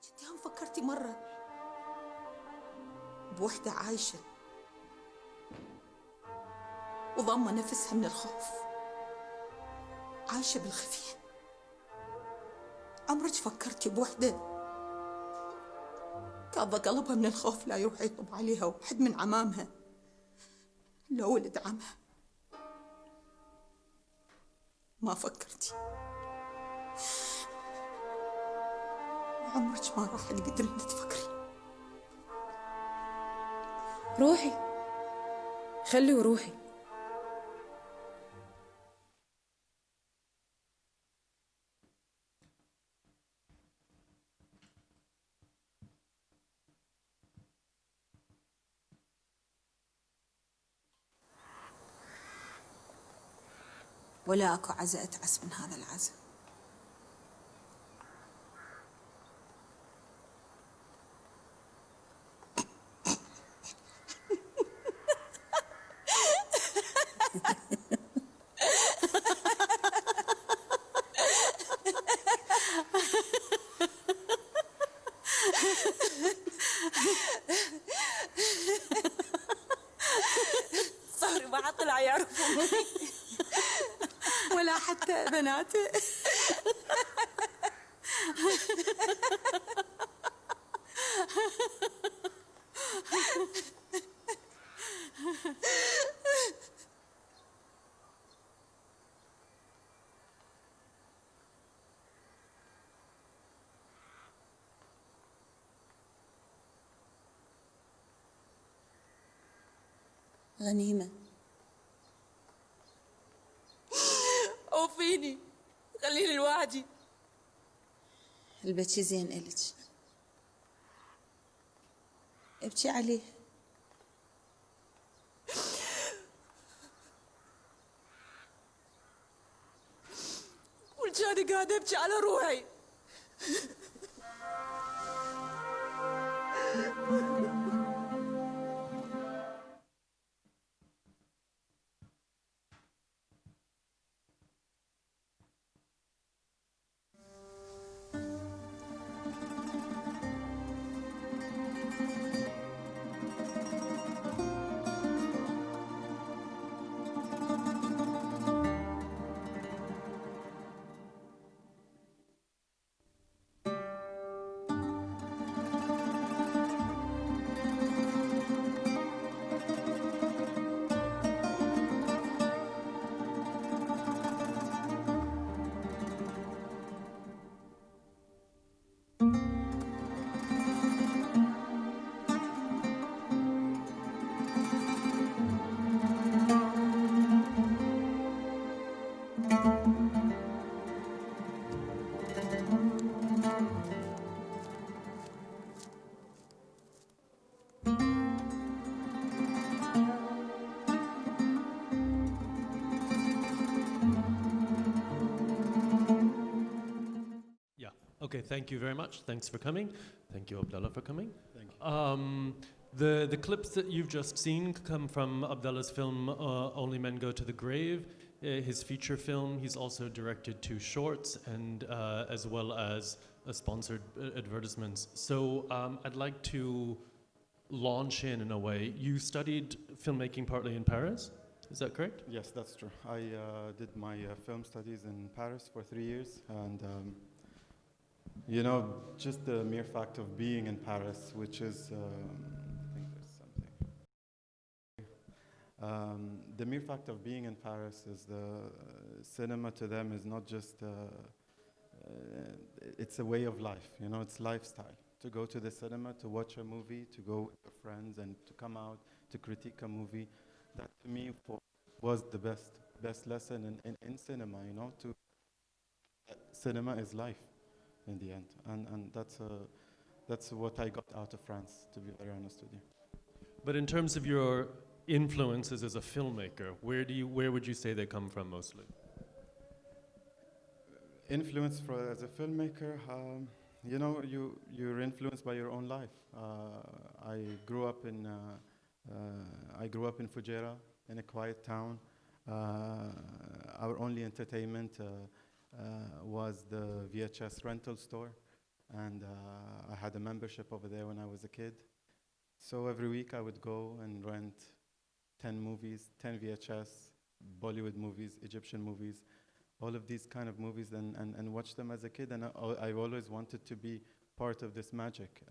جديان فكرتي مرة بوحدة عايشة وضامة نفسها من الخوف، عايشة بالخفية؟ عمرك فكرتي بوحدة كاظة قلبها من الخوف لا يروح يطب عليها واحد من عمامها لو ولد عمها؟ ما فكرتي؟ عمرك ما راح تقدرين تفكري. روحي، خلي وروحي. ولا اكو عزاء اتعس من هذا العزاء. صاري ما طلع يعرفوني ولا حتى بناته. غنيمة اوفيني، خليني لوحدي. البكي زين إلك، ابكي عليه. والجاني قاعدة ابكي على روحي. Okay, thank you very much. Thanks for coming. Thank you, Abdullah, for coming. Thank you. The clips that you've just seen come from Abdullah's film Only Men Go to the Grave, his feature film. He's also directed 2 shorts and as well as sponsored advertisements. So I'd like to launch in a way. You studied filmmaking partly in Paris, is that correct? Yes, that's true. I did my film studies in Paris for 3 years, and you know, just the mere fact of being in Paris, which is, I think there's something. The mere fact of being in Paris is the cinema to them is not just, it's a way of life, you know, it's lifestyle. To go to the cinema, to watch a movie, to go with your friends, and to come out to critique a movie, that to me was the best lesson in cinema, you know, cinema is life. In the end, and that's what I got out of France, to be very honest with you. But in terms of your influences as a filmmaker, where would you say they come from mostly? Influence as a filmmaker, you know, you're influenced by your own life. I grew up in Fujairah, in a quiet town. Our only entertainment was the VHS rental store. and I had a membership over there when I was a kid. So every week I would go and rent 10 movies, 10 VHS, Bollywood movies, Egyptian movies, all of these kind of movies, and watch them as a kid. And I always wanted to be part of this magic.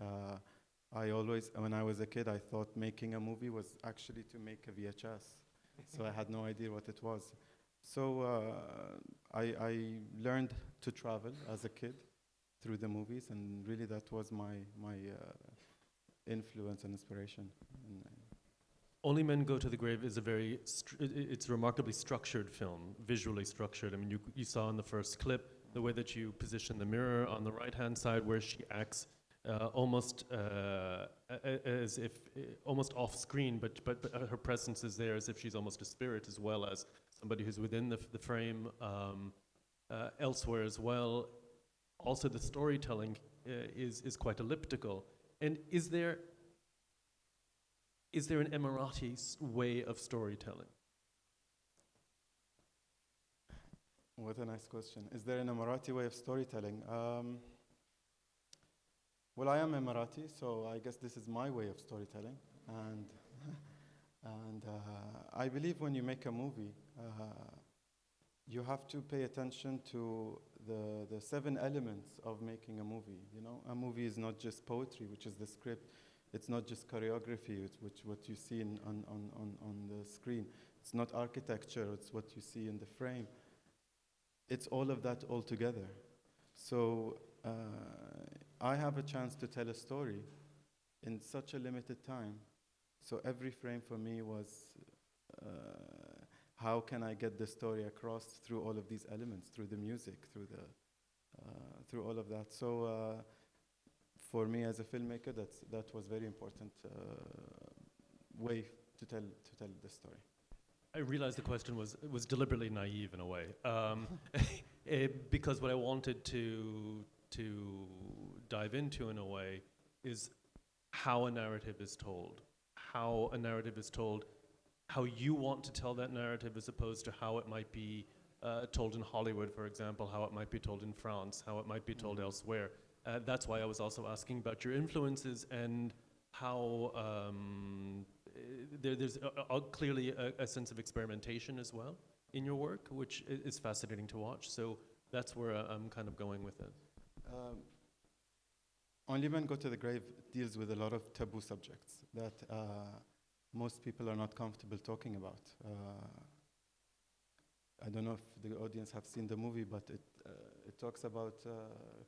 I always, when I was a kid, I thought making a movie was actually to make a VHS. So I had no idea what it was. So I learned to travel as a kid through the movies, and really that was my influence and inspiration. Only Men Go to the Grave is a very, it's a remarkably structured film, visually structured. I mean, you saw in the first clip the way that you position the mirror on the right-hand side where she acts almost as if, almost off-screen, but her presence is there as if she's almost a spirit as well as somebody who's within the frame elsewhere as well. Also, the storytelling is quite elliptical. And is there an Emirati way of storytelling? What a nice question. Is there an Emirati way of storytelling? Well, I am Emirati, so I guess this is my way of storytelling. And I believe when you make a movie, you have to pay attention to the 7 elements of making a movie. You know, a movie is not just poetry, which is the script. It's not just choreography, which what you see on the screen. It's not architecture, it's what you see in the frame. It's all of that all together. So I have a chance to tell a story in such a limited time. So every frame for me was, how can I get the story across through all of these elements, through the music, through all of that. So for me as a filmmaker, that was very important way to tell the story. I realize the question was deliberately naive in a way, because what I wanted to dive into in a way is how a narrative is told, how a narrative is told, how you want to tell that narrative as opposed to how it might be told in Hollywood, for example, how it might be told in France, how it might be told elsewhere. That's why I was also asking about your influences and how there's clearly a sense of experimentation as well in your work, which is fascinating to watch. So that's where I'm kind of going with it. Only Men Go to the Grave deals with a lot of taboo subjects that most people are not comfortable talking about. I don't know if the audience have seen the movie, but it talks about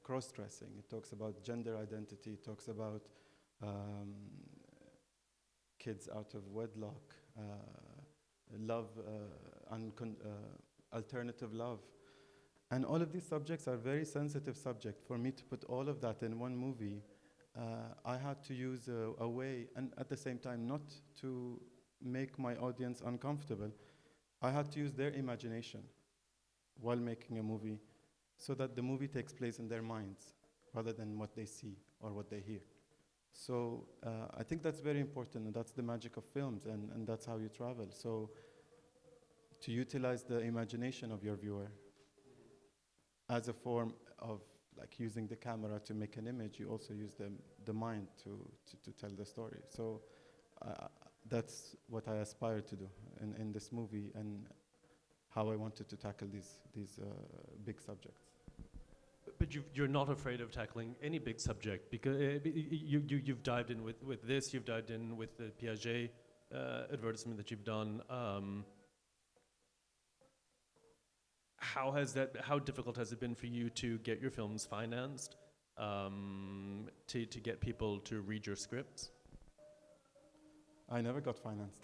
cross-dressing, it talks about gender identity, it talks about kids out of wedlock, love, alternative love. And all of these subjects are very sensitive subjects. For me to put all of that in one movie, I had to use a way, and at the same time not to make my audience uncomfortable. I had to use their imagination while making a movie so that the movie takes place in their minds rather than what they see or what they hear. So I think that's very important, and that's the magic of films, and that's how you travel. So to utilize the imagination of your viewer as a form of like using the camera to make an image, you also use the mind to tell the story. So that's what I aspire to do in this movie, and how I wanted to tackle these big subjects. But you're not afraid of tackling any big subject, because you've dived in with this, you've dived in with the Piaget advertisement that you've done. How difficult has it been for you to get your films financed, to get people to read your scripts? I never got financed.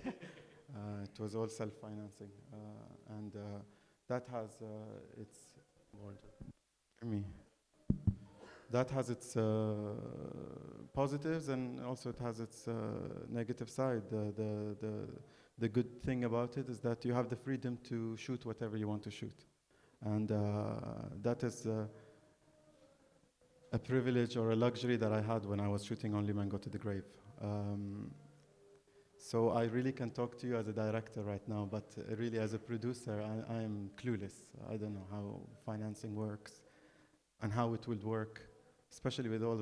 It was all self-financing, and that has its that has its positives, and also it has its negative side. The good thing about it is that you have the freedom to shoot whatever you want to shoot, and that is a privilege or a luxury that I had when I was shooting Only Men Go to the Grave. So I really can talk to you as a director right now, but really as a producer, I am clueless. I don't know how financing works and how it will work. especially with all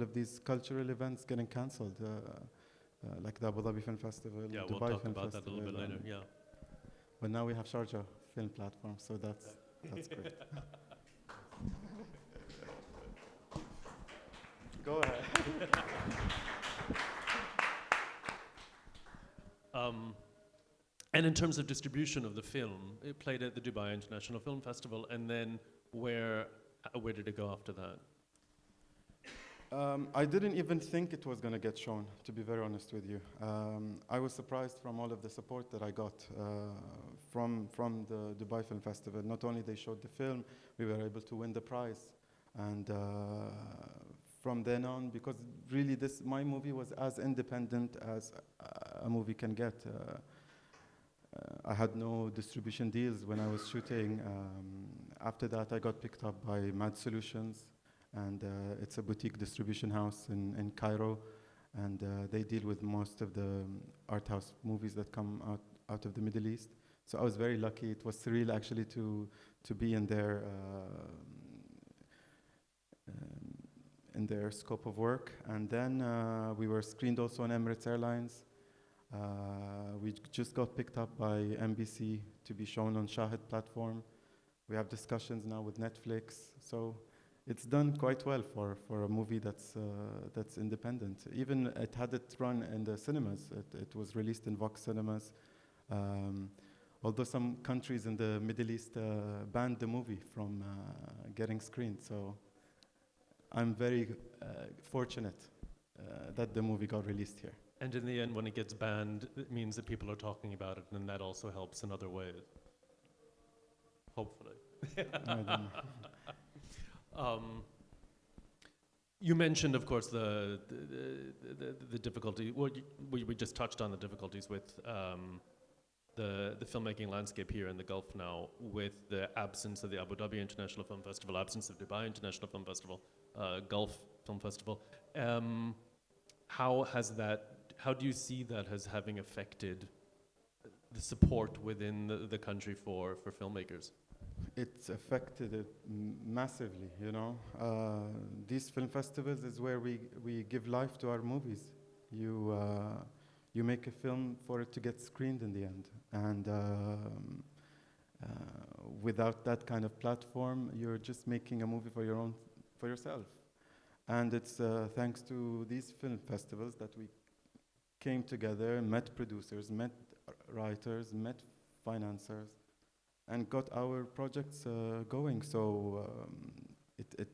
of these cultural events getting cancelled, like the Abu Dhabi Film Festival, Yeah, Dubai we'll talk Film about that a Festival, little bit later. Yeah. But now we have Sharjah Film Platform, so that's great. Go ahead. And in terms of distribution of the film, it played at the Dubai International Film Festival, and then where did it go after that? I didn't even think it was going to get shown, to be very honest with you. I was surprised from all of the support that I got from the Dubai Film Festival. Not only they showed the film, we were able to win the prize. And from then on, because really my movie was as independent as a movie can get. I had no distribution deals when I was shooting. After that, I got picked up by Mad Solutions, and it's a boutique distribution house in Cairo, and they deal with most of the art house movies that come out of the Middle East. So I was very lucky. It was surreal actually to be in their scope of work. And then we were screened also on Emirates Airlines. We just got picked up by NBC to be shown on Shahid platform. We have discussions now with Netflix. So it's done quite well for a movie that's independent. Even it had it run in the cinemas. It was released in Vox cinemas. Although some countries in the Middle East banned the movie from getting screened. So I'm very fortunate that the movie got released here. And in the end, when it gets banned, it means that people are talking about it, and that also helps in other ways. Hopefully. You mentioned, of course, the difficulty. Well, we just touched on the difficulties with the filmmaking landscape here in the Gulf now, with the absence of the Abu Dhabi International Film Festival, absence of Dubai International Film Festival, Gulf Film Festival. How do you see that as having affected the support within the country for filmmakers? It's affected it massively, you know. These film festivals is where we give life to our movies. You make a film for it to get screened in the end. And without that kind of platform, you're just making a movie for yourself. And it's thanks to these film festivals that we came together, met producers, met writers, met financiers, and got our projects going. So it,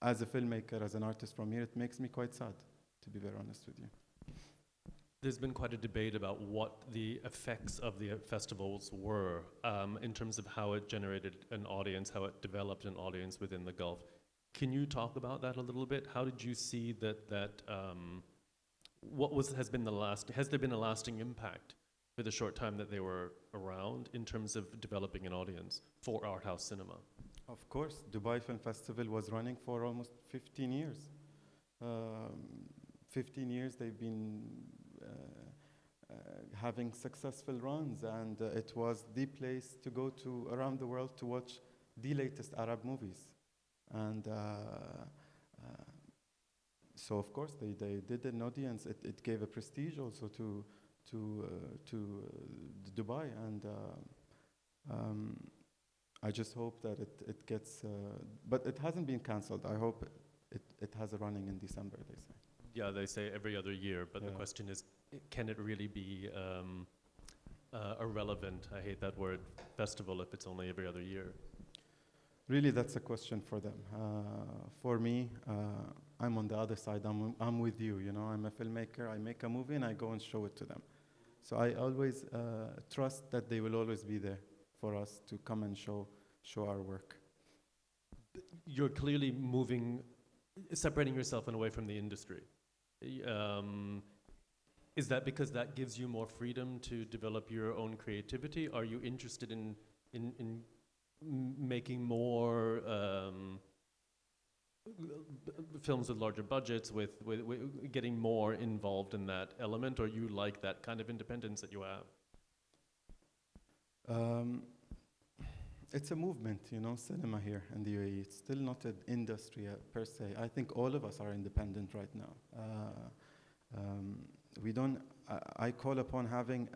as a filmmaker, as an artist from here, it makes me quite sad, to be very honest with you. There's been quite a debate about what the effects of the festivals were in terms of how it generated an audience, how it developed an audience within the Gulf. Can you talk about that a little bit? How did you see that has there been a lasting impact for the short time that they were around in terms of developing an audience for art house cinema? Of course, Dubai Film Festival was running for almost 15 years. 15 years they've been having successful runs, and it was the place to go to around the world to watch the latest Arab movies. And so of course they did an audience. It gave a prestige also to Dubai, and I just hope that it gets, but it hasn't been cancelled. I hope it has a running in December, they say. Yeah, they say every other year, but the question is, can it really be a relevant, I hate that word, festival if it's only every other year? Really, that's a question for them. For me, I'm on the other side. I'm with you, you know. I'm a filmmaker. I make a movie and I go and show it to them. So I always trust that they will always be there for us to come and show our work. You're clearly separating yourself and away from the industry. Is that because that gives you more freedom to develop your own creativity? Are you interested in making more films with larger budgets, with getting more involved in that element, or you like that kind of independence that you have? it's a movement, you know, cinema here in the UAE. It's still not an industry per se. I think all of us are independent right now. We don't, I call upon having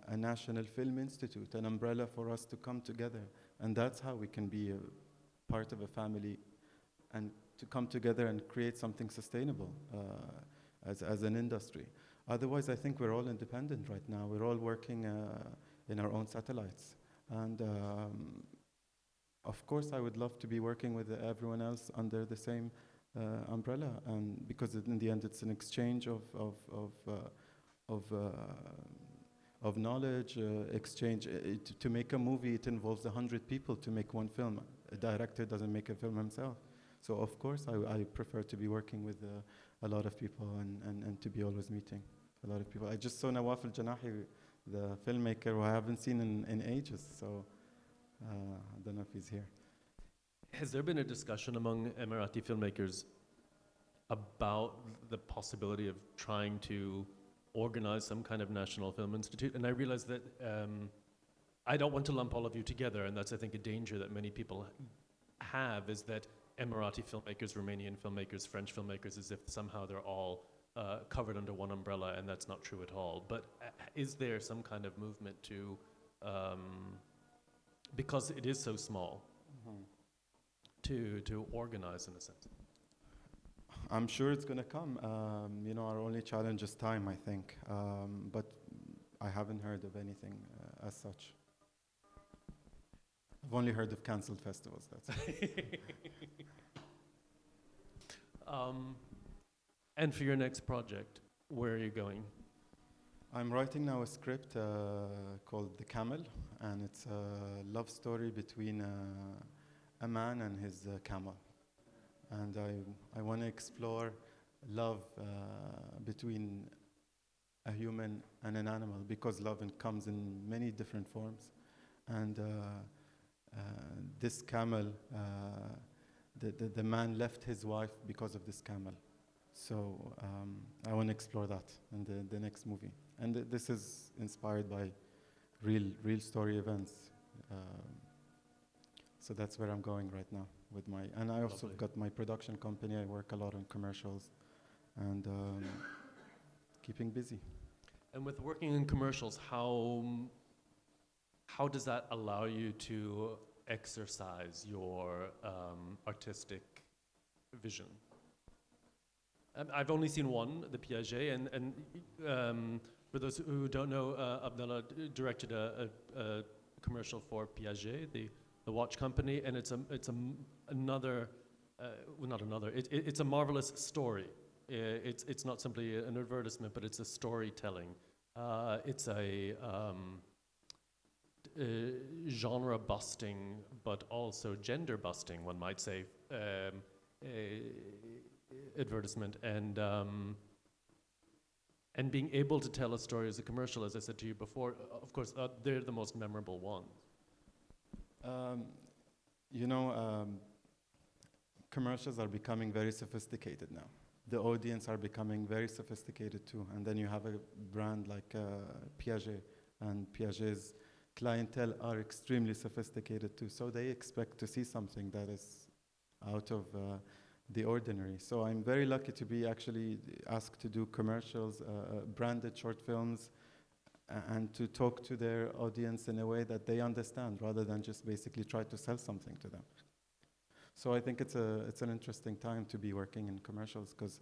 a national film institute, an umbrella for us to come together. And that's how we can be a part of a family and to come together and create something sustainable as an industry. Otherwise, I think we're all independent right now. We're all working in our own satellites. And of course, I would love to be working with everyone else under the same umbrella, and because in the end, it's an exchange of knowledge, exchange. To make a movie, it involves 100 people to make one film. A director doesn't make a film himself. So of course, I prefer to be working with a lot of people and to be always meeting a lot of people. I just saw Nawaf Al-Janahi, the filmmaker, who I haven't seen in ages. So I don't know if he's here. Has there been a discussion among Emirati filmmakers about the possibility of trying to organize some kind of national film institute? And I realize that I don't want to lump all of you together, and that's, I think, a danger that many people have, is that Emirati filmmakers, Romanian filmmakers, French filmmakers, as if somehow they're all covered under one umbrella, and that's not true at all. But is there some kind of movement to, because it is so small, to organize in a sense? I'm sure it's going to come. You know, our only challenge is time, I think. But I haven't heard of anything as such. I've only heard of cancelled festivals, that's it. And for your next project, where are you going? I'm writing now a script called The Camel, and it's a love story between a man and his camel. And I want to explore love between a human and an animal, because love comes in many different forms. And this camel, the man left his wife because of this camel. So I want to explore that in the next movie. And this is inspired by real story events. So that's where I'm going right now with my, and I also got my production company. I work a lot on commercials and keeping busy. And with working in commercials, how does that allow you to exercise your artistic vision? I've only seen one, the Piaget, and for those who don't know, Abdulla directed a commercial for Piaget, the watch company, and it's a marvelous story. It's not simply an advertisement, but it's a storytelling. It's a genre busting, but also gender busting, one might say, advertisement, and being able to tell a story as a commercial, as I said to you before, of course, they're the most memorable ones. You know, commercials are becoming very sophisticated now. The audience are becoming very sophisticated too. And then you have a brand like Piaget, and Piaget's clientele are extremely sophisticated too. So they expect to see something that is out of the ordinary. So I'm very lucky to be actually asked to do commercials, branded short films, and to talk to their audience in a way that they understand, rather than just basically try to sell something to them. So I think it's an interesting time to be working in commercials, because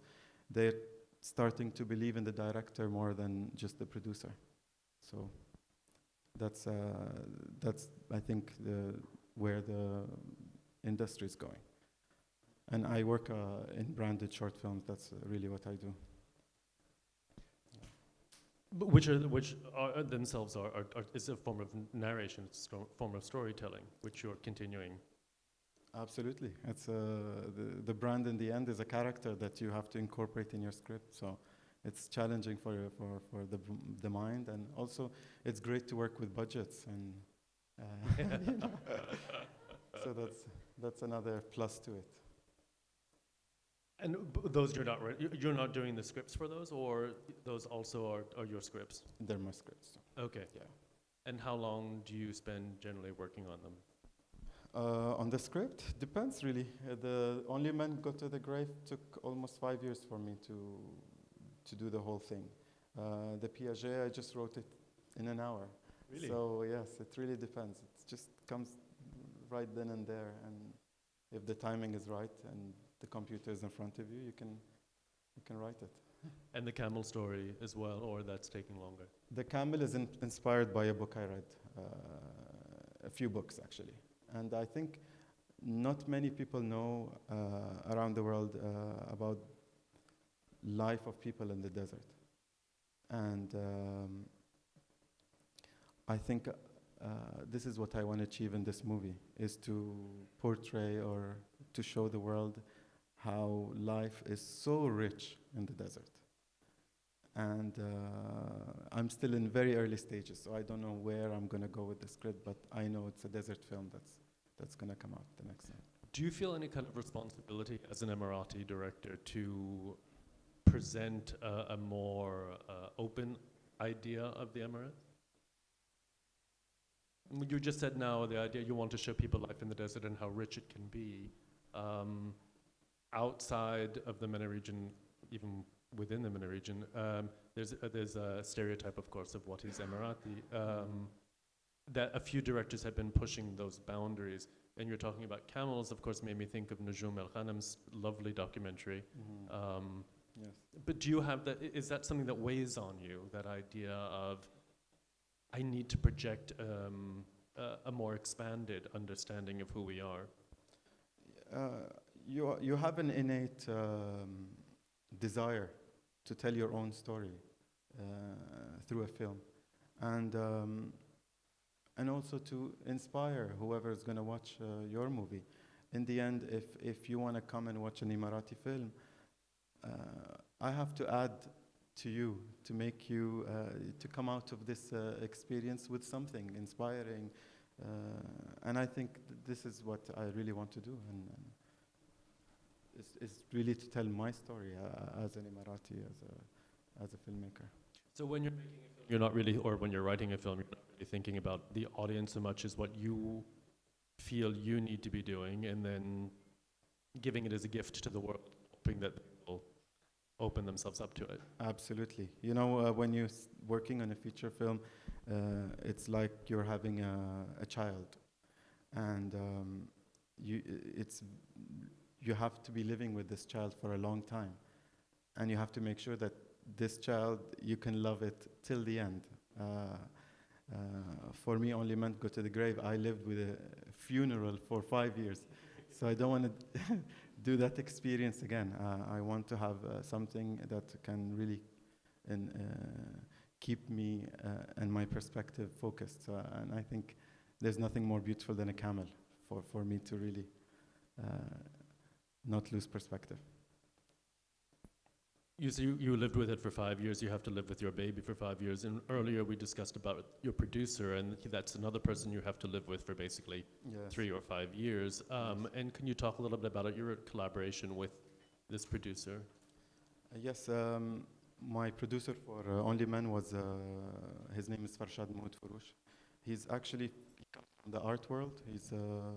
they're starting to believe in the director more than just the producer. So that's I think where the industry is going. And I work in branded short films. That's really what I do. But which are themselves is a form of narration, it's a form of storytelling, which you're continuing. Absolutely. It's the brand in the end is a character that you have to incorporate in your script. So it's challenging for the mind, and also it's great to work with budgets, and so that's another plus to it. And those you're not doing the scripts for those, or those also are your scripts? They're my scripts. Okay. Yeah. And how long do you spend generally working on them? On the script, depends really. The Only Men Go to the Grave took almost 5 years for me to do the whole thing. The Piaget, I just wrote it in an hour. Really? So yes, it really depends. It just comes right then and there, and if the timing is right and the computer is in front of you, you can write it. And the camel story as well, or that's taking longer? The Camel is inspired by a book I read, a few books actually. And I think not many people know around the world about life of people in the desert. And I think this is what I want to achieve in this movie, is to portray or to show the world how life is so rich in the desert. And I'm still in very early stages, so I don't know where I'm going to go with the script, but I know it's a desert film that's going to come out the next time. Do you feel any kind of responsibility as an Emirati director to present a more open idea of the Emirates? You just said now the idea you want to show people life in the desert and how rich it can be. Outside of the MENA region, even within the MENA region, there's a stereotype, of course, of what is Emirati. That a few directors have been pushing those boundaries. And you're talking about camels, of course, made me think of Najum El Ghanim's lovely documentary. Yes. But do you have that, is that something that weighs on you, that idea of, I need to project a more expanded understanding of who we are? You have an innate desire to tell your own story through a film, and also to inspire whoever is going to watch your movie. In the end, if you want to come and watch an Emirati film, I have to add to you to make you to come out of this experience with something inspiring, and I think this is what I really want to do, and is really to tell my story as an Emirati, as a filmmaker. So when you're making a film, you're not really, or when you're writing a film, you're not really thinking about the audience so much as what you feel you need to be doing, and then giving it as a gift to the world, hoping that they'll open themselves up to it. Absolutely. You know, when you're working on a feature film, it's like you're having a child, and you have to be living with this child for a long time, and you have to make sure that this child, you can love it till the end. For me, Only Men Go to the Grave, I lived with a funeral for 5 years, so I don't want to do that experience again. I want to have something that can really keep me and my perspective focused. And I think there's nothing more beautiful than a camel for me to really not lose perspective. You say you lived with it for 5 years, you have to live with your baby for 5 years, and earlier we discussed about your producer, and that's another person you have to live with for basically 3 or 5 years. And can you talk a little bit about your collaboration with this producer? Yes, my producer for Only Men was, his name is Farshad Mahmoud Furush. He's actually come from the art world. He's a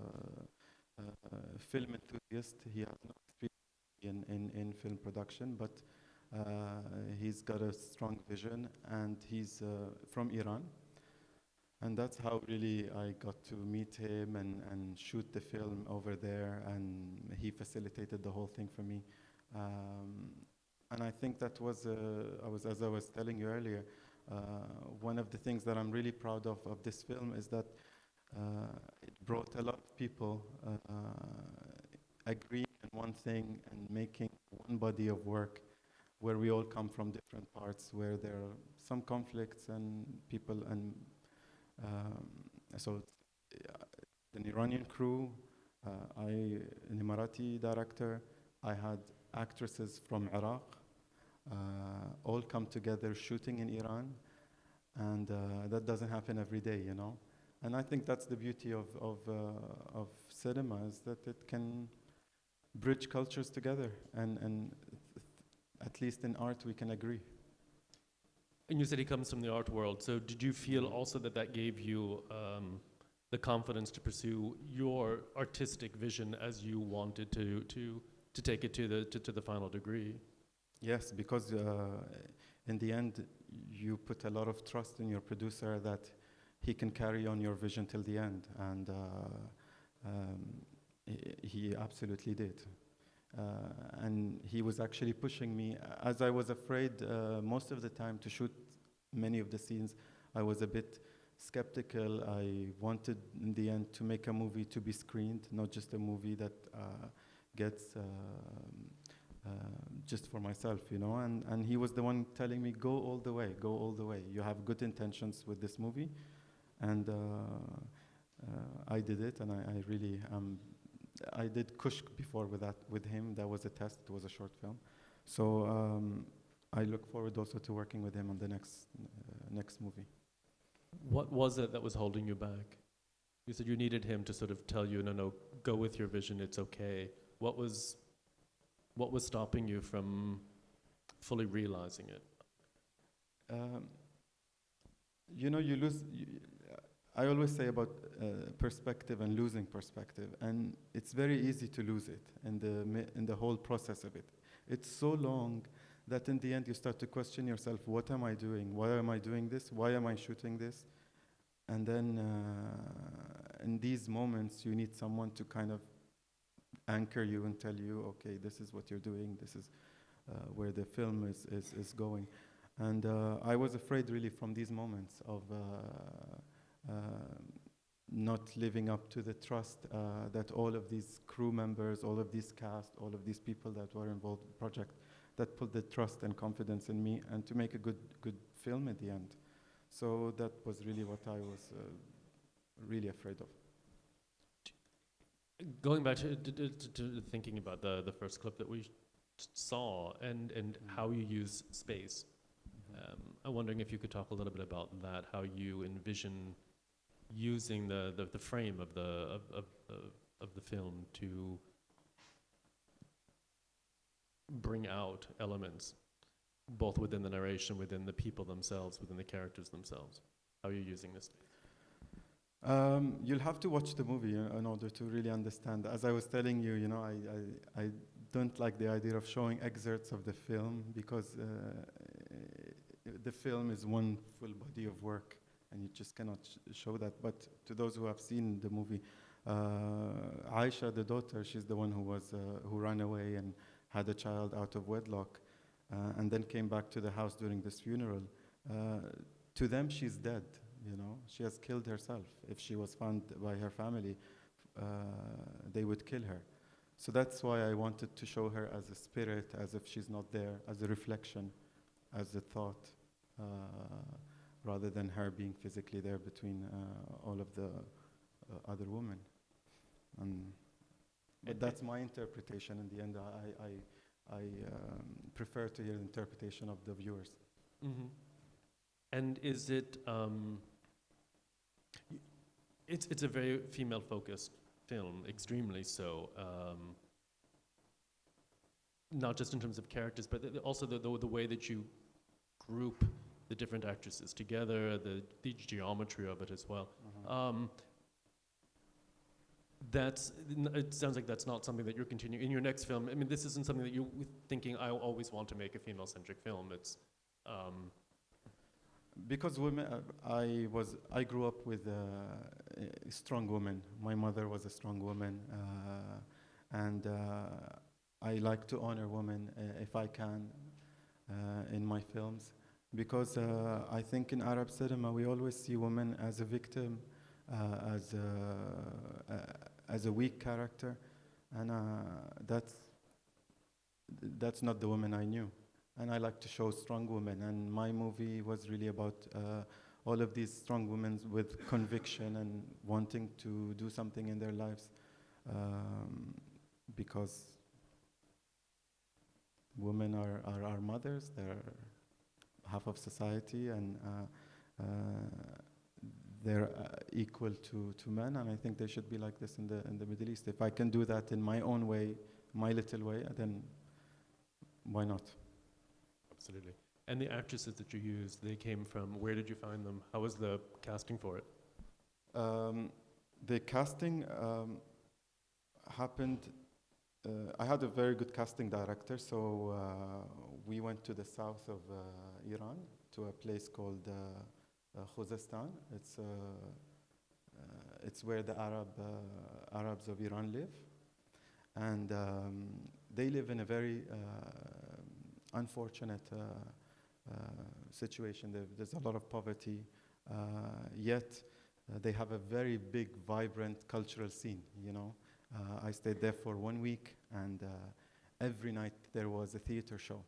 film enthusiast. He has no experience in film production, but he's got a strong vision, and he's from Iran. And that's how really I got to meet him and shoot the film over there, and he facilitated the whole thing for me. And I think that was, as I was telling you earlier, one of the things that I'm really proud of this film is that it brought a lot of people agreeing on one thing and making one body of work, where we all come from different parts, where there are some conflicts and people, and so an Iranian crew, an Emirati director, I had actresses from Iraq, all come together shooting in Iran, and that doesn't happen every day, you know. And I think that's the beauty of cinema, is that it can bridge cultures together, and at least in art we can agree. And you said he comes from the art world, so did you feel also that gave you the confidence to pursue your artistic vision as you wanted to take it to the final degree. Yes, because in the end, you put a lot of trust in your producer that he can carry on your vision till the end, and he absolutely did. And he was actually pushing me, as I was afraid most of the time to shoot many of the scenes. I was a bit skeptical. I wanted, in the end, to make a movie to be screened, not just a movie that gets just for myself, you know. And he was the one telling me, go all the way, go all the way. You have good intentions with this movie. And I did it, and I really, I did Kushk before with him. That was a test, it was a short film. So I look forward also to working with him on the next movie. What was it that was holding you back? You said you needed him to sort of tell you, no, go with your vision, it's okay. What was stopping you from fully realizing it? You know, I always say about perspective and losing perspective, and it's very easy to lose it in the whole process of it. It's so long that in the end you start to question yourself, what am I doing? Why am I doing this? Why am I shooting this? And then in these moments you need someone to kind of anchor you and tell you, okay, this is what you're doing, this is where the film is going. And I was afraid really from these moments of not living up to the trust that all of these crew members, all of these cast, all of these people that were involved in the project, that put the trust and confidence in me, and to make a good film at the end. So that was really what I was really afraid of. Going back to thinking about the first clip that we saw and how you use space, I'm wondering if you could talk a little bit about that, how you envision using the frame of the film to bring out elements, both within the narration, within the people themselves, within the characters themselves. How are you using this? You'll have to watch the movie in order to really understand. As I was telling you, you know, I don't like the idea of showing excerpts of the film, because the film is one full body of work, and you just cannot show that. But to those who have seen the movie, Aisha, the daughter, she's the one who ran away and had a child out of wedlock, and then came back to the house during this funeral. To them, she's dead. You know, she has killed herself. If she was found by her family, they would kill her. So that's why I wanted to show her as a spirit, as if she's not there, as a reflection, as a thought, rather than her being physically there between all of the other women. But that's my interpretation. In the end, I prefer to hear the interpretation of the viewers. Mm-hmm. And is it? It's a very female-focused film, extremely so. Not just in terms of characters, but also the way that you group the different actresses together, the geometry of it as well. Mm-hmm. It sounds like that's not something that you're continuing in your next film. I mean, this isn't something that you're thinking, I always want to make a female-centric film. It's because women, I grew up with strong women. My mother was a strong woman, and I like to honor women if I can in my films, because I think in Arab cinema we always see women as a victim, as a weak character, and that's not the woman I knew. And I like to show strong women, and my movie was really about all of these strong women with conviction and wanting to do something in their lives, because women are our mothers, they're half of society, and they're equal to men, and I think they should be like this in the Middle East. If I can do that in my own way, my little way, then why not? Absolutely. And the actresses that you used, they came from, where did you find them? How was the casting for it? The casting happened. I had a very good casting director, so we went to the south of Iran to a place called Khuzestan. It's where the Arabs of Iran live, and they live in a very unfortunate situation. There's a lot of poverty, yet they have a very big, vibrant cultural scene, you know. I stayed there for 1 week, and every night there was a theater show.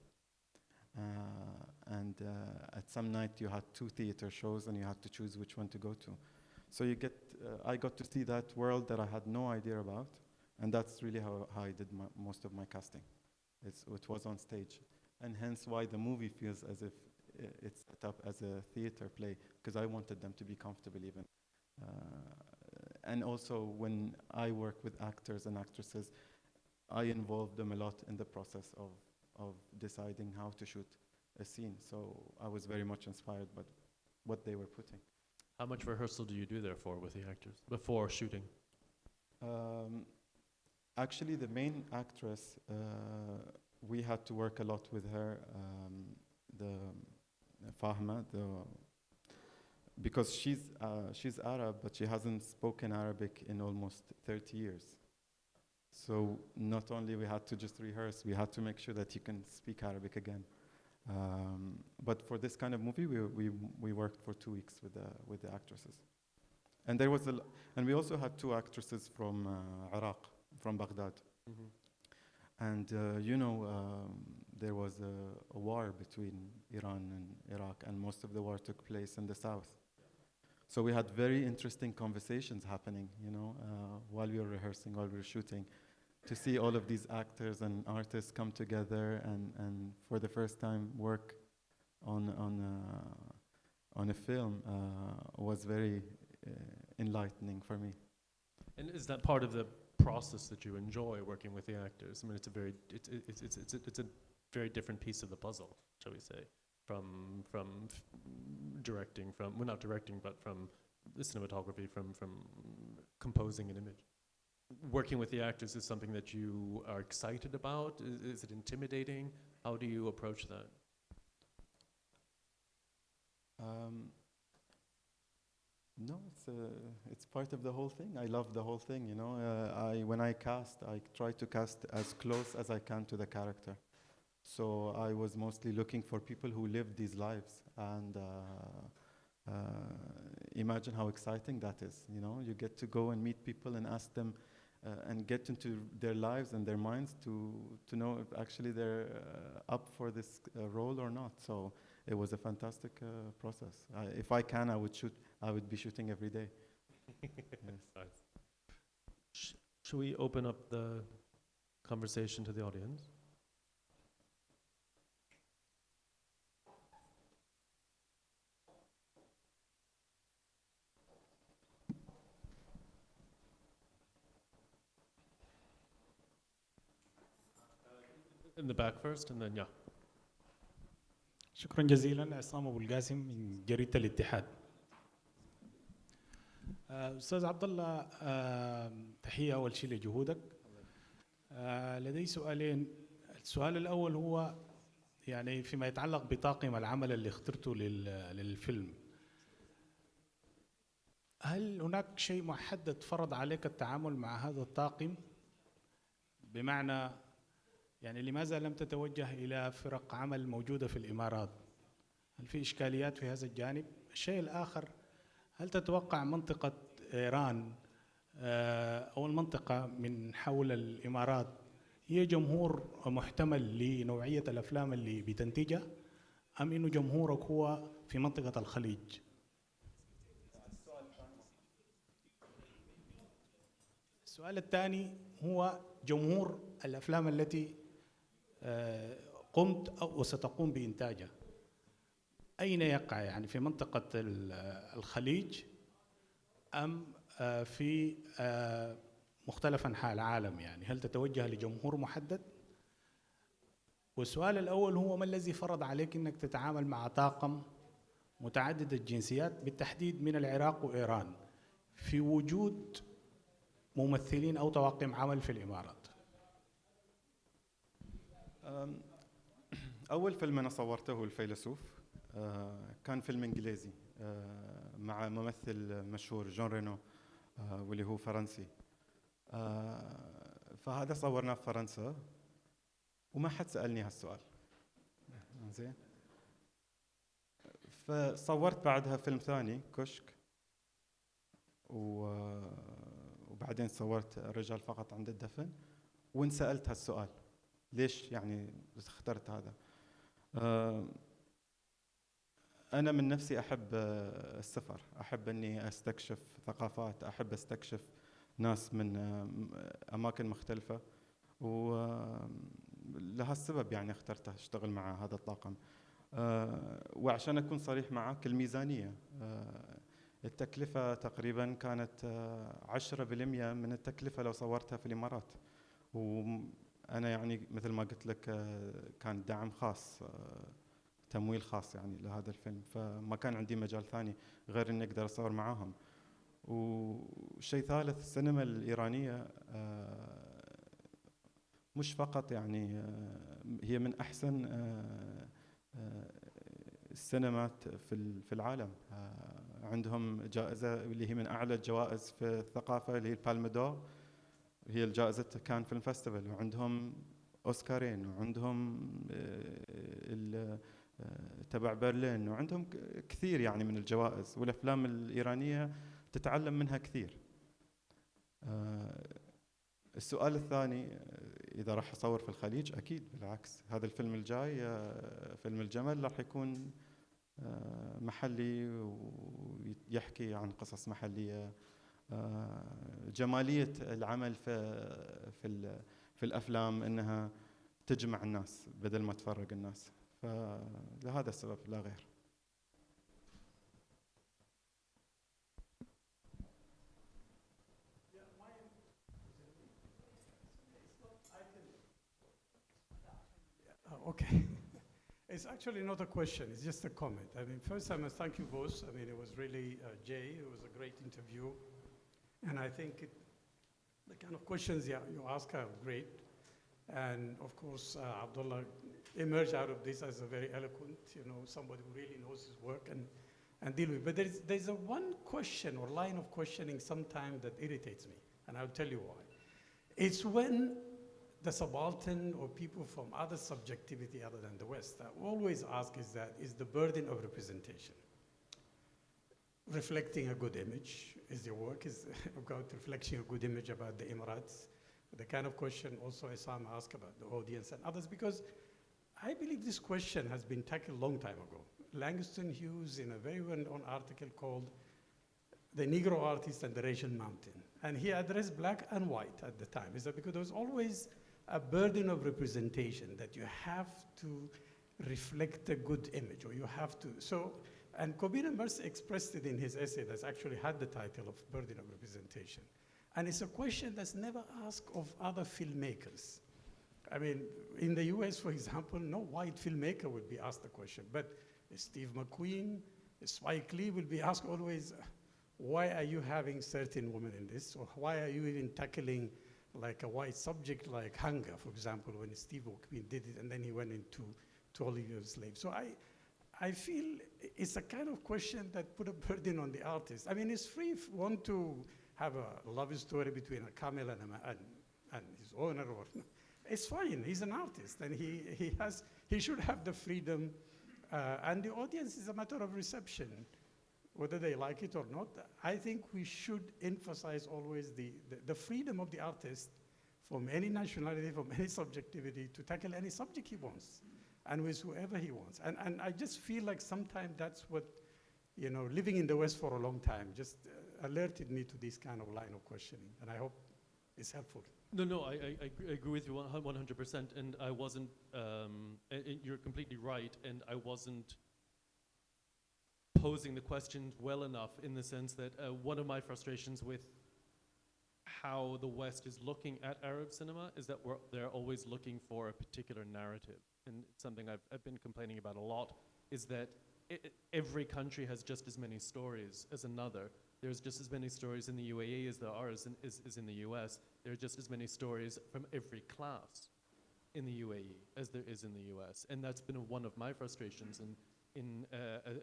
And at some night you had 2 theater shows, and you had to choose which one to go to. So I got to see that world that I had no idea about, and that's really how I did most of my casting. It was on stage, and hence why the movie feels as if it's set up as a theater play, because I wanted them to be comfortable even. And also, when I work with actors and actresses, I involve them a lot in the process of deciding how to shoot a scene. So I was very much inspired by what they were putting. How much rehearsal do you do therefore with the actors before shooting? Actually, the main actress, we had to work a lot with her, the Fahma, because she's Arab, but she hasn't spoken Arabic in almost 30 years. So not only we had to just rehearse, we had to make sure that you can speak Arabic again. But for this kind of movie, we worked for 2 weeks with the actresses, and and we also had 2 actresses from Iraq, from Baghdad. Mm-hmm. And there was a war between Iran and Iraq, and most of the war took place in the south. So we had very interesting conversations happening, while we were rehearsing, while we were shooting, to see all of these actors and artists come together and for the first time work on a film was very enlightening for me. And is that part of the process that you enjoy, working with the actors? I mean, it's a very different piece of the puzzle, shall we say, from directing, not directing, but from the cinematography, from composing an image. Working with the actors is something that you are excited about? Is it intimidating? How do you approach that? No, it's part of the whole thing. I love the whole thing, when I cast, I try to cast as close as I can to the character. So I was mostly looking for people who live these lives, and imagine how exciting that is. You get to go and meet people and ask them and get into their lives and their minds to know if actually they're up for this role or not. So it was a fantastic process. If I can, I would be shooting every day. Yes. Nice. Should we open up the conversation to the audience? In the back first, and then yeah. شكرا جزيلا. عصام ابو القاسم من جريدة الاتحاد. استاذ عبد الله، تحية اول شيء لجهودك. لدي سؤالين. السؤال الاول هو يعني فيما يتعلق بطاقم العمل اللي اخترته للفيلم، هل هناك شيء محدد فرض عليك التعامل مع هذا الطاقم؟ بمعنى يعني لماذا لم تتوجه إلى فرق عمل موجودة في الإمارات؟ هل في إشكاليات في هذا الجانب؟ الشيء الآخر، هل تتوقع منطقة إيران أو المنطقة من حول الإمارات هي جمهور محتمل لنوعية الأفلام اللي بتنتجها، أم إنه جمهورك هو في منطقة الخليج؟ السؤال الثاني هو جمهور الأفلام التي قمت أو ستقوم بإنتاجها أين يقع؟ يعني في منطقة الخليج أم في مختلف أنحاء العالم؟ يعني هل تتوجه لجمهور محدد؟ والسؤال الأول هو ما الذي فرض عليك أنك تتعامل مع طاقم متعدد الجنسيات بالتحديد من العراق وإيران؟ في وجود ممثلين أو طواقم عمل في الإمارات؟ أول فيلم أنا صورته هو الفيلسوف. كان فيلم إنجليزي مع ممثل مشهور جون رينو، واللي هو فرنسي. فهذا صورناه في فرنسا وما حد سألني هالسؤال. زين. فصورت بعدها فيلم ثاني كشك، وبعدين صورت رجال فقط عند الدفن، وانسألت هالسؤال ليش يعني اخترت هذا. أنا من نفسي أحب السفر، أحب أني أستكشف ثقافات، أحب أستكشف ناس من أماكن مختلفة، ولهالسبب يعني اخترت أشتغل مع هذا الطاقم. وعشان أكون صريح معك، الميزانية التكلفة تقريبا كانت 10% من التكلفة لو صورتها في الإمارات. وأنا يعني مثل ما قلت لك كان دعم خاص، تمويل خاص يعني لهذا الفيلم، فما كان عندي مجال ثاني غير إني أقدر أصور معاهم. وشيء ثالث، السينما الإيرانية مش فقط يعني هي من أحسن السينمات في العالم. عندهم جائزة اللي هي من أعلى الجوائز في الثقافة، اللي هي البالمدور، هي الجائزة كان فيلم فestival، وعندهم أوسكارين، وعندهم تبع برلين، وعندهم كثير يعني من الجوائز، والأفلام الإيرانية تتعلم منها كثير. السؤال الثاني، إذا راح أصور في الخليج، أكيد بالعكس. هذا الفيلم الجاي فيلم الجمل راح يكون محلي ويحكي عن قصص محلية. جمالية العمل في الأفلام إنها تجمع الناس بدل ما تفرق الناس، فلهذا السبب لا غير. Okay. It's actually not a question, it's just a comment. I mean, first I must thank you both. I mean, it was really, Jay, it was a great interview. And I think the kind of questions you ask are great. And of course, Abdullah emerged out of this as a very eloquent, somebody who really knows his work and deal with. But there's a one question or line of questioning sometimes that irritates me, and I'll tell you why. It's when the subaltern or people from other subjectivity other than the West always ask is the burden of representation. Reflecting a good image is your work, is about reflecting a good image about the Emirates. The kind of question also Isam asked about the audience and others, because I believe this question has been tackled a long time ago. Langston Hughes, in a very well-known article called The Negro Artist and the Racial Mountain, and he addressed black and white at the time, is that because there was always a burden of representation that you have to reflect a good image, or you have to, and Kobina Mercer expressed it in his essay that's actually had the title of Burden of Representation. And it's a question that's never asked of other filmmakers. I mean, in the US, for example, no white filmmaker would be asked the question, but Steve McQueen, Spike Lee will be asked always, why are you having certain women in this? Or why are you even tackling like a white subject like hunger, for example, when Steve McQueen did it and then he went into 12 years slave. So I feel it's a kind of question that put a burden on the artist. I mean, it's free if you want to have a love story between a camel and his owner, or it's fine. He's an artist, and he should have the freedom, and the audience is a matter of reception, whether they like it or not. I think we should emphasize always the freedom of the artist from any nationality, from any subjectivity, to tackle any subject he wants, and with whoever he wants. And I just feel like sometimes that's what, living in the West for a long time just alerted me to this kind of line of questioning, and I hope it's helpful. No, I agree with you 100%, and I wasn't, you're completely right, and I wasn't posing the questions well enough, in the sense that one of my frustrations with how the West is looking at Arab cinema is that they're always looking for a particular narrative. And it's something I've been complaining about a lot, is that every country has just as many stories as another. There's just as many stories in the UAE as there are is in the US. There are just as many stories from every class in the UAE as there is in the US. And that's been one of my frustrations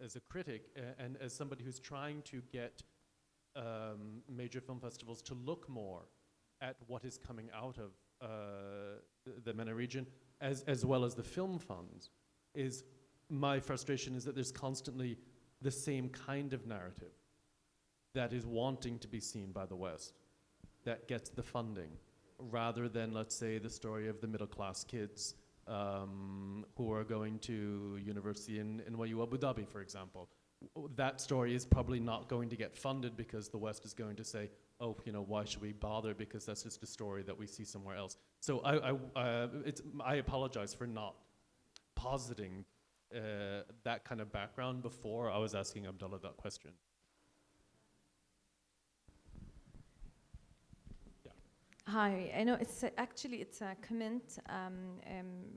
as a critic and as somebody who's trying to get major film festivals to look more at what is coming out of the MENA region, as well as the film funds. My frustration is that there's constantly the same kind of narrative that is wanting to be seen by the West, that gets the funding, rather than, let's say, the story of the middle-class kids who are going to university in NYU Abu Dhabi, for example. That story is probably not going to get funded because the West is going to say, oh, why should we bother, because that's just a story that we see somewhere else. So I apologize for not positing that kind of background before I was asking Abdullah that question. Hi, I know it's actually a comment.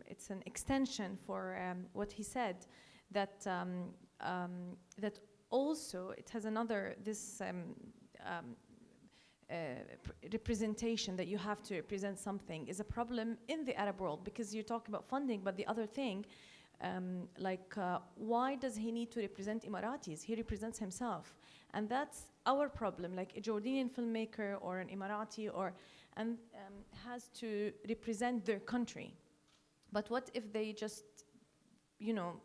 It's an extension for what he said. That that also it has another representation, that you have to represent something, is a problem in the Arab world, because you talk about funding, but the other thing, why does he need to represent Emiratis? He represents himself, and that's our problem. Like a Jordanian filmmaker or an Emirati has to represent their country. But what if they just,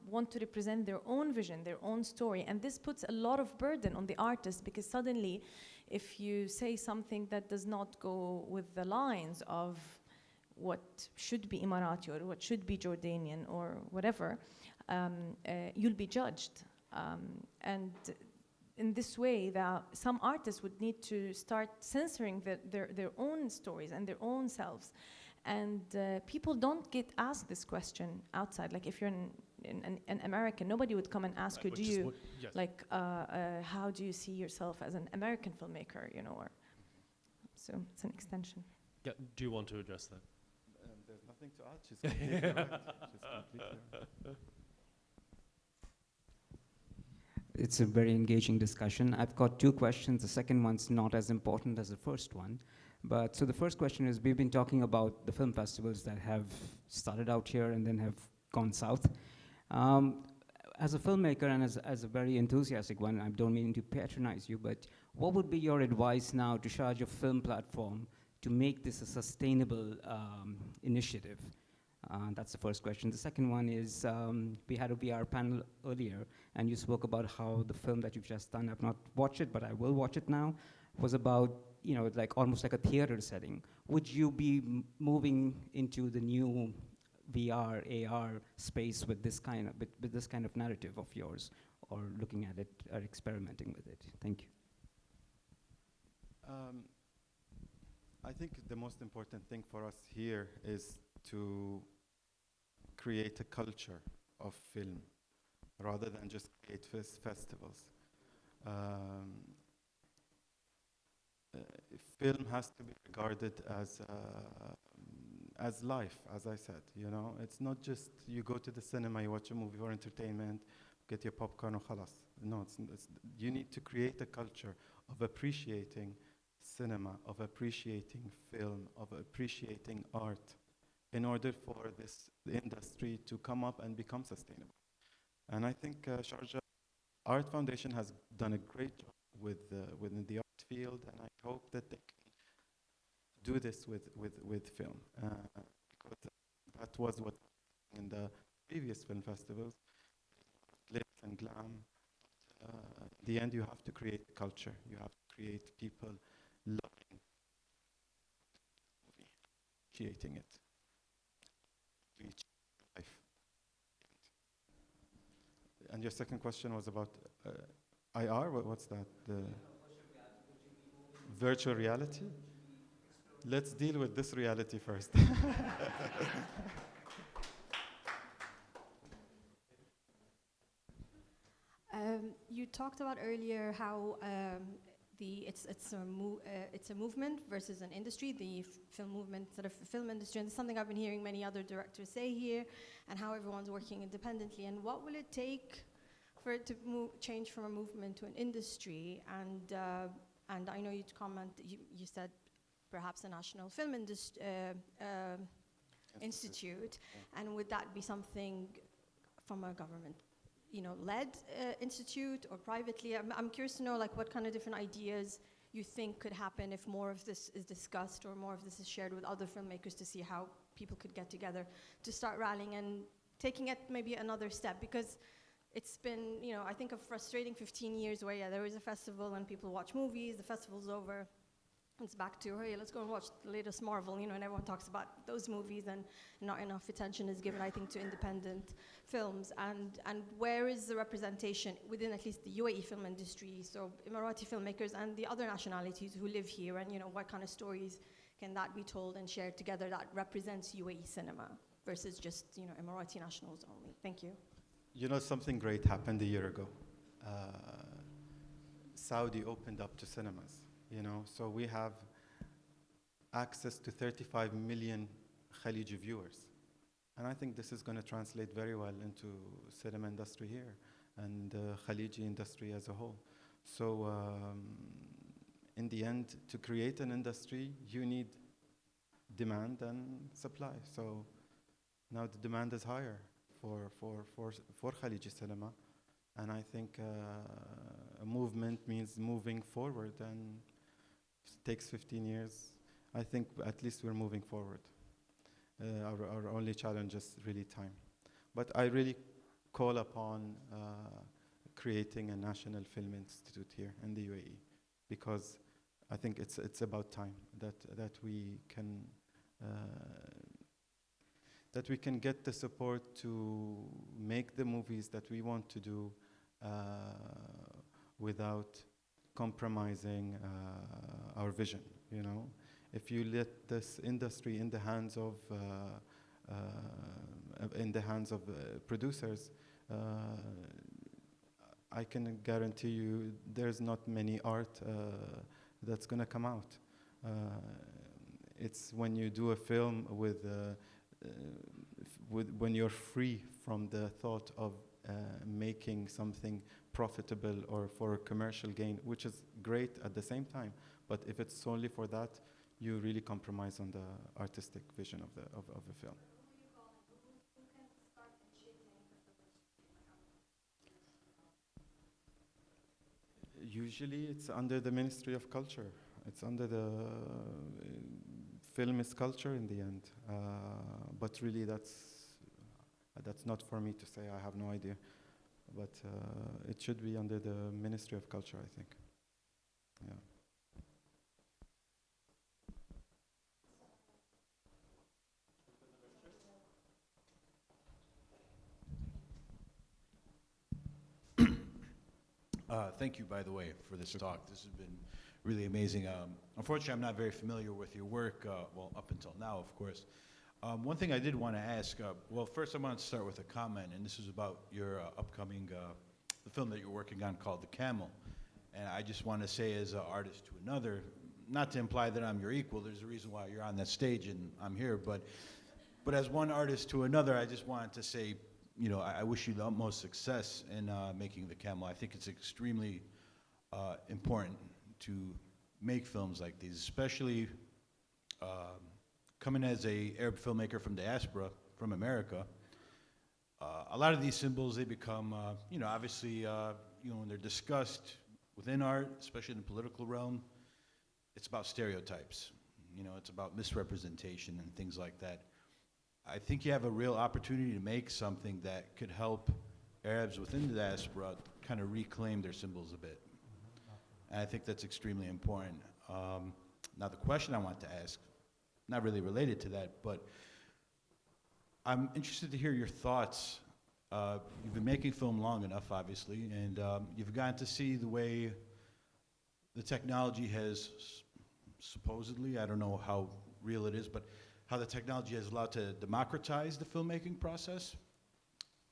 want to represent their own vision, their own story? And this puts a lot of burden on the artist, because suddenly, if you say something that does not go with the lines of what should be Emirati or what should be Jordanian or whatever, you'll be judged. And in this way, that some artists would need to start censoring their own stories and their own selves. And people don't get asked this question outside. Like if you're an American, nobody would come and ask you, how do you see yourself as an American filmmaker, so it's an extension. Yeah, do you want to address that? There's nothing to add. She's completely right. She's completely right. It's a very engaging discussion. I've got two questions. The second one's not as important as the first one. But so the first question is, we've been talking about the film festivals that have started out here and then have gone south. As a filmmaker and as a very enthusiastic one, I don't mean to patronize you, but what would be your advice now to Sharjah Film Platform to make this a sustainable initiative? That's the first question. The second one is, we had a VR panel earlier, and you spoke about how the film that you've just done, I've not watched it, but I will watch it now, was about, almost like a theater setting. Would you be moving into the new VR, AR space with this kind of narrative of yours, or looking at it, or experimenting with it? Thank you. I think the most important thing for us here is to create a culture of film rather than just create festivals. Film has to be regarded as life, as I said. It's not just you go to the cinema, you watch a movie for entertainment, get your popcorn and khalas. No, you need to create a culture of appreciating cinema, of appreciating film, of appreciating art, in order for the industry to come up and become sustainable. And I think Sharjah Art Foundation has done a great job within the art field, and I hope that they can do this with film. Because that was what in the previous film festivals, glitz and glam. In the end, you have to create culture. You have to create people loving movie, appreciating it. Reach life. And your second question was about IR? What's that? The virtual reality? Let's deal with this reality first. You talked about earlier how it's a movement versus an industry, the film movement, sort of film industry, and it's something I've been hearing many other directors say here, and how everyone's working independently. And what will it take for it to change from a movement to an industry, and I know you said perhaps a national film institute, and would that be something from a government, led institute or privately? I'm curious to know, like, what kind of different ideas you think could happen if more of this is discussed or more of this is shared with other filmmakers to see how people could get together to start rallying and taking it maybe another step, because it's been, I think a frustrating 15 years where, there is a festival and people watch movies, the festival's over, it's back to, hey, let's go and watch the latest Marvel, and everyone talks about those movies, and not enough attention is given, I think, to independent films. And where is the representation within at least the UAE film industry, so Emirati filmmakers and the other nationalities who live here, and what kind of stories can that be told and shared together that represents UAE cinema versus just, Emirati nationals only? Thank you. Something great happened a year ago. Saudi opened up to cinemas. So we have access to 35 million Khaliji viewers. And I think this is going to translate very well into cinema industry here and Khaliji industry as a whole. So in the end, to create an industry, you need demand and supply. So now the demand is higher for Khaliji cinema. And I think a movement means moving forward, and it takes 15 years. I think at least we're moving forward. Our only challenge is really time. But I really call upon creating a national film institute here in the UAE, because I think it's about time that we can get the support to make the movies that we want to do without compromising our vision. If you let this industry in the hands of producers, I can guarantee you there's not many art that's going to come out. It's when you do a film when you're free from the thought of making something profitable or for commercial gain, which is great at the same time. But if it's solely for that, you really compromise on the artistic vision of a film. Usually it's under the Ministry of Culture. It's under the film is culture in the end. But really that's not for me to say. I have no idea. But it should be under the Ministry of Culture, I think. Yeah. Thank you, by the way, for this talk. This has been really amazing. Unfortunately, I'm not very familiar with your work, well, up until now, of course. One thing I did want to ask, well, first I wanted to start with a comment, and this is about your upcoming, the film that you're working on called The Camel. And I just want to say, as an artist to another, not to imply that I'm your equal, there's a reason why you're on that stage and I'm here, but as one artist to another, I just wanted to say, I wish you the utmost success in making The Camel. I think it's extremely important to make films like these, especially coming as a Arab filmmaker from diaspora, from America. A lot of these symbols, they become, obviously, when they're discussed within art, especially in the political realm, it's about stereotypes. It's about misrepresentation and things like that. I think you have a real opportunity to make something that could help Arabs within the diaspora kind of reclaim their symbols a bit. And I think that's extremely important. Now the question I want to ask, not really related to that, but I'm interested to hear your thoughts. You've been making film long enough, obviously, and you've gotten to see the way the technology has supposedly, I don't know how real it is, but how the technology has allowed to democratize the filmmaking process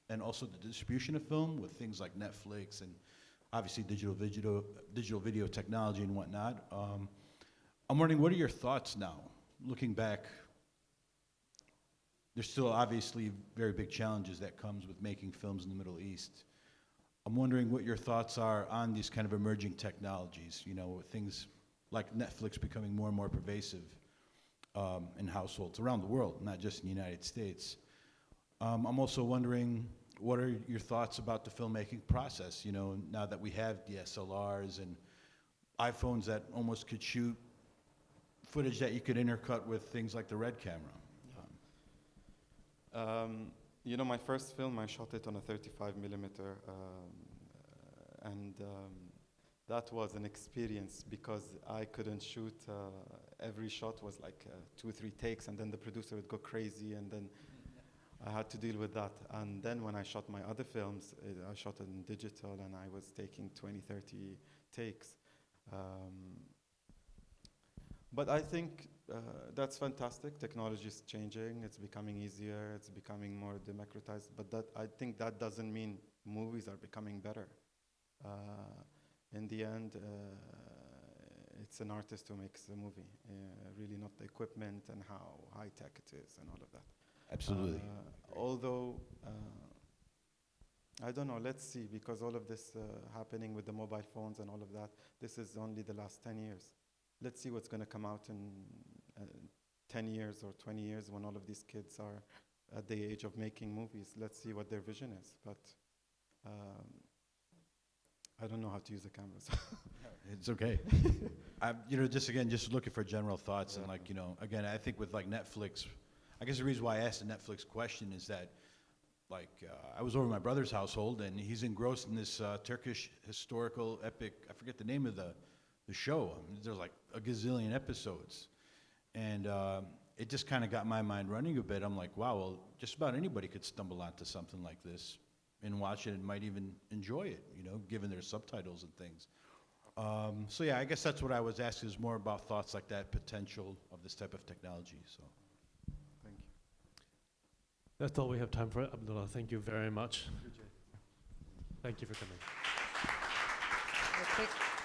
and also the distribution of film with things like Netflix and obviously digital video technology and whatnot. I'm wondering, what are your thoughts now? Looking back, there's still obviously very big challenges that comes with making films in the Middle East. I'm wondering what your thoughts are on these kind of emerging technologies, you know, things like Netflix becoming more and more pervasive in households around the world, not just in the United States. I'm also wondering, what are your thoughts about the filmmaking process, you know, now that we have DSLRs and iPhones that almost could shoot footage that you could intercut with things like the Red camera? You know, my first film, I shot it on a 35 millimeter, and that was an experience because I couldn't shoot. Every shot was like 2 or 3 takes, and then the producer would go crazy, and then I had to deal with that. And then when I shot my other films, I shot it in digital, and I was taking 20, 30 takes. But I think that's fantastic. Technology is changing. It's becoming easier. It's becoming more democratized. But that, I think that doesn't mean movies are becoming better. In the end, it's an artist who makes the movie, really not the equipment and how high-tech it is and all of that. Absolutely. Although, I don't know, let's see, because all of this happening with the mobile phones and all of that, this is only the last 10 years. Let's see what's going to come out in 10 years or 20 years when all of these kids are at the age of making movies. Let's see what their vision is. But I don't know how to use the cameras. It's okay. You know, just looking for general thoughts, and like, you know, again, I think with like Netflix, I guess the reason why I asked the Netflix question is that, like, I was over at my brother's household, and he's engrossed in this Turkish historical epic. I forget the name of the show. I mean, there's like a gazillion episodes, and it just kind of got my mind running a bit. I'm like, wow, well, just about anybody could stumble onto something like this and watch it and might even enjoy it, you know, given their subtitles and things. So yeah, I guess that's what I was asking, is more about thoughts like that, potential of this type of technology. So, Thank you. That's all we have time for, Abdullah. Thank you very much. Thank you for coming. Okay.